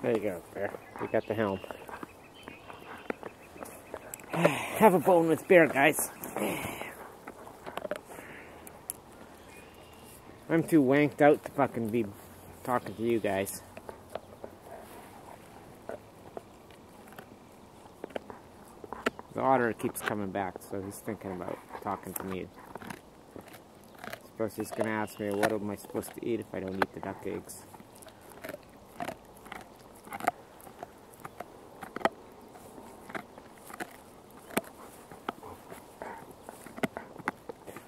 There you go, Bear. You got the helm. Have a bone with Bear, guys. I'm too wanked out to fucking be talking to you guys. The otter keeps coming back, so he's thinking about talking to me. I suppose he's gonna ask me, what am I supposed to eat if I don't eat the duck eggs?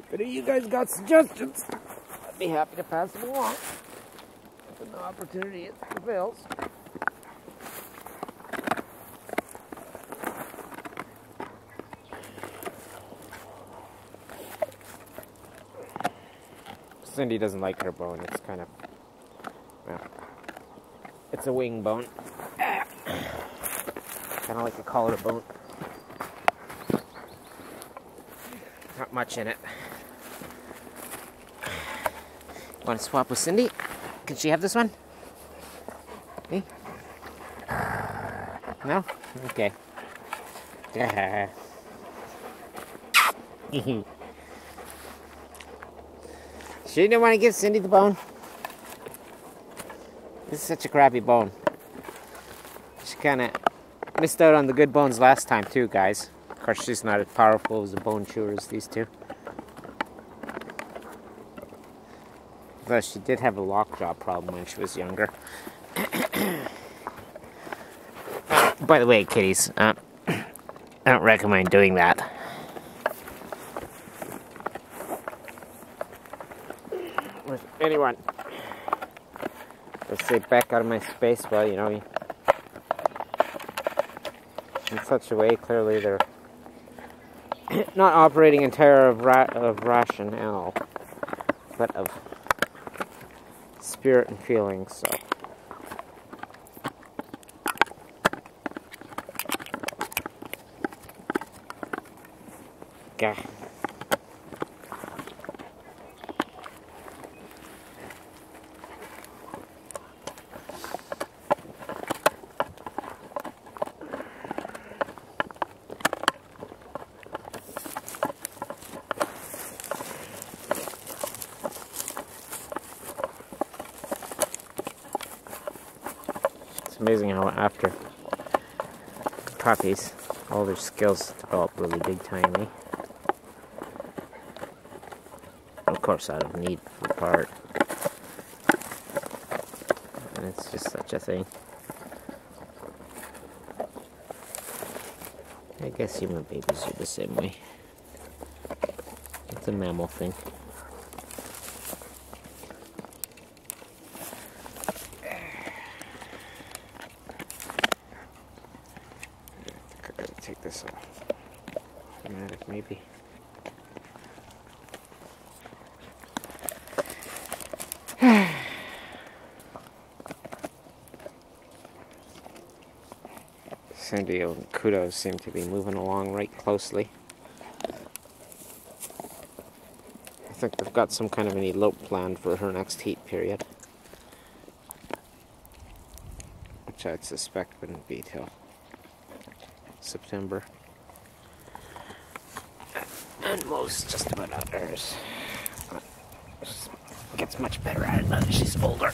But if you guys got suggestions, I'd be happy to pass them along when the opportunity prevails. Cindy doesn't like her bone. It's kind of, well, it's a wing bone. Kind of like a collarbone. Not much in it. Want to swap with Cindy? Can she have this one? Me? No? Okay. She didn't want to give Cindy the bone. This is such a crappy bone. She kind of missed out on the good bones last time too, guys. Of course, she's not as powerful as a bone chewer as these two. Though she did have a lockjaw problem when she was younger. By the way, kitties, I don't recommend doing that. With anyone. Let's say back out of my space, well, you know, in such a way, clearly they're not operating entirely of rationale, but of spirit and feelings, so. Okay. It's amazing how after puppies, all their skills develop really big time, eh? Of course, out of need for part. And it's just such a thing. I guess human babies are the same way. It's a mammal thing. Take this off. Automatic, maybe. Cindy and Kudos seem to be moving along right closely. I think they've got some kind of an elope planned for her next heat period, which I'd suspect wouldn't be till September. And most just about others. Gets much better at it now that she's older.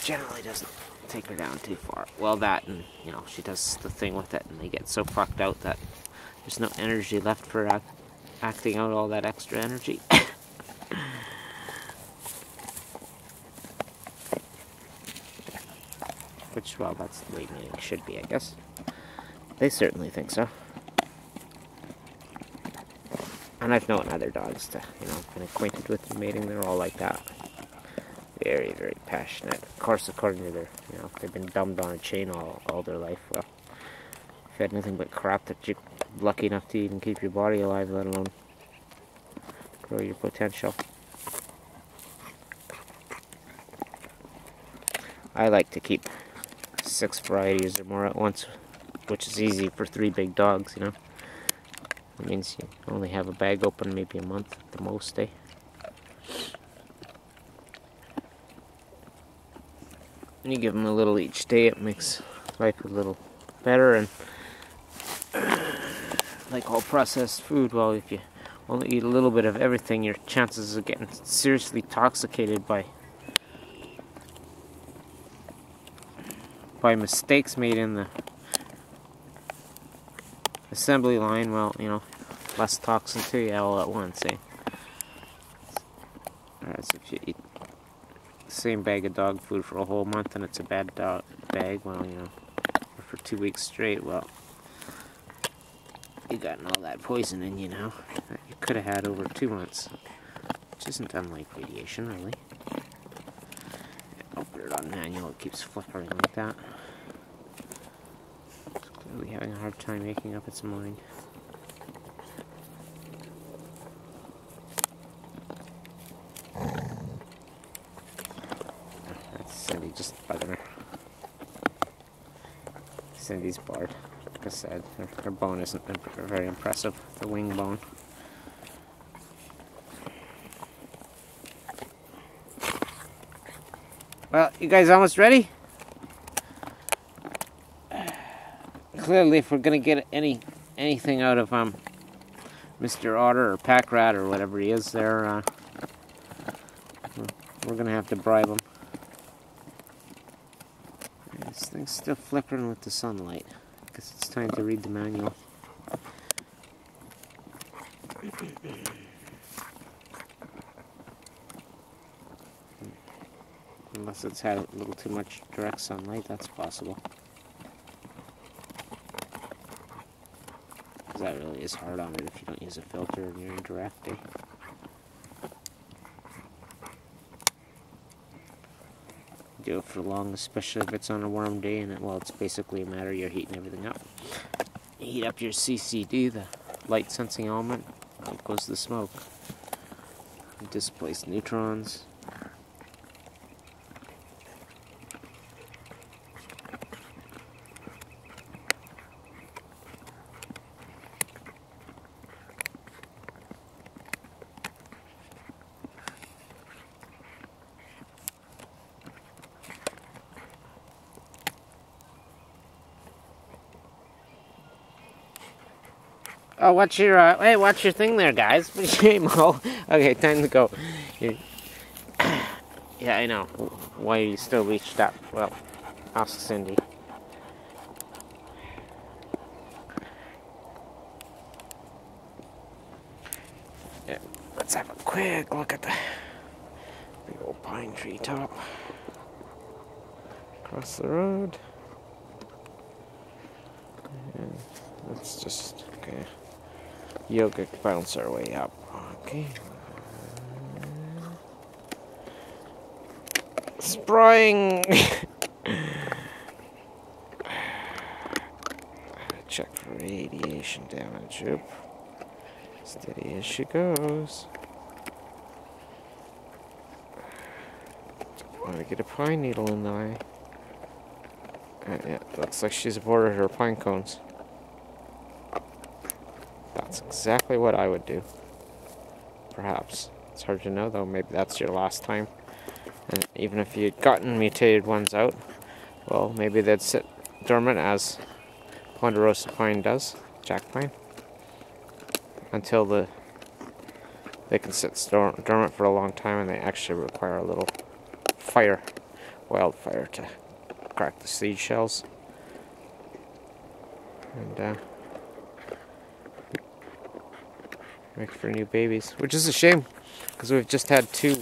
Generally doesn't take her down too far. Well, that, and you know, she does the thing with it and they get so fucked out that there's no energy left for acting out all that extra energy. Which, well, that's the way mating should be, I guess. They certainly think so. And I've known other dogs to, you know, been acquainted with the mating, they're all like that. Very, very passionate. Of course, according to their, you know, they've been dumbed on a chain all their life. Well, if you had nothing but crap that you're lucky enough to even keep your body alive, let alone grow your potential. I like to keep 6 varieties or more at once, which is easy for 3 big dogs, you know. It means you only have a bag open maybe a month at the most, eh? you give them a little each day, it makes life a little better. And like all processed food, well, if you only eat a little bit of everything, your chances of getting seriously intoxicated by mistakes made in the assembly line, well, you know, less toxin to you all at once, eh? Whereas if you eat the same bag of dog food for a whole month and it's a bad dog bag, well, you know, or for 2 weeks straight, well, you gotten all that poison in you now that you could have had over 2 months, which isn't unlike radiation, really. I'll put it on manual, it keeps flickering like that. It's clearly having a hard time making up its mind. That's Cindy just bugging her. Cindy's bored. Like I said, her bone isn't very impressive, the wing bone. Well, you guys almost ready? Clearly, if we're gonna get anything out of Mr. Otter or Pack Rat or whatever he is there, we're gonna have to bribe him. This thing's still flickering with the sunlight. I guess it's time to read the manual. Unless it's had a little too much direct sunlight, that's possible. Because that really is hard on it if you don't use a filter and you're in direct, eh? Do it for long, especially if it's on a warm day, and well, it's basically a matter of you're heating everything up. You heat up your CCD, the light sensing element, out goes the smoke. You displace neutrons. Oh, watch your, hey, watch your thing there, guys. Okay, time to go. Yeah, I know. Why you still reached up? Well, ask Cindy. Yeah, let's have a quick look at the big old pine tree top. Across the road. And let's just, okay. Yoga bounce our way up. Okay. Spraying. Check for radiation damage. Oop. Steady as she goes. Want to get a pine needle in the eye. Yeah, looks like she's aborted her pine cones. That's exactly what I would do. Perhaps. It's hard to know, though. Maybe that's your last time. And even if you'd gotten mutated ones out, well, maybe they'd sit dormant as ponderosa pine does, jack pine, until they can sit dormant for a long time, and they actually require a little fire, wildfire, to crack the seed shells. And make for new babies, which is a shame because we've just had 2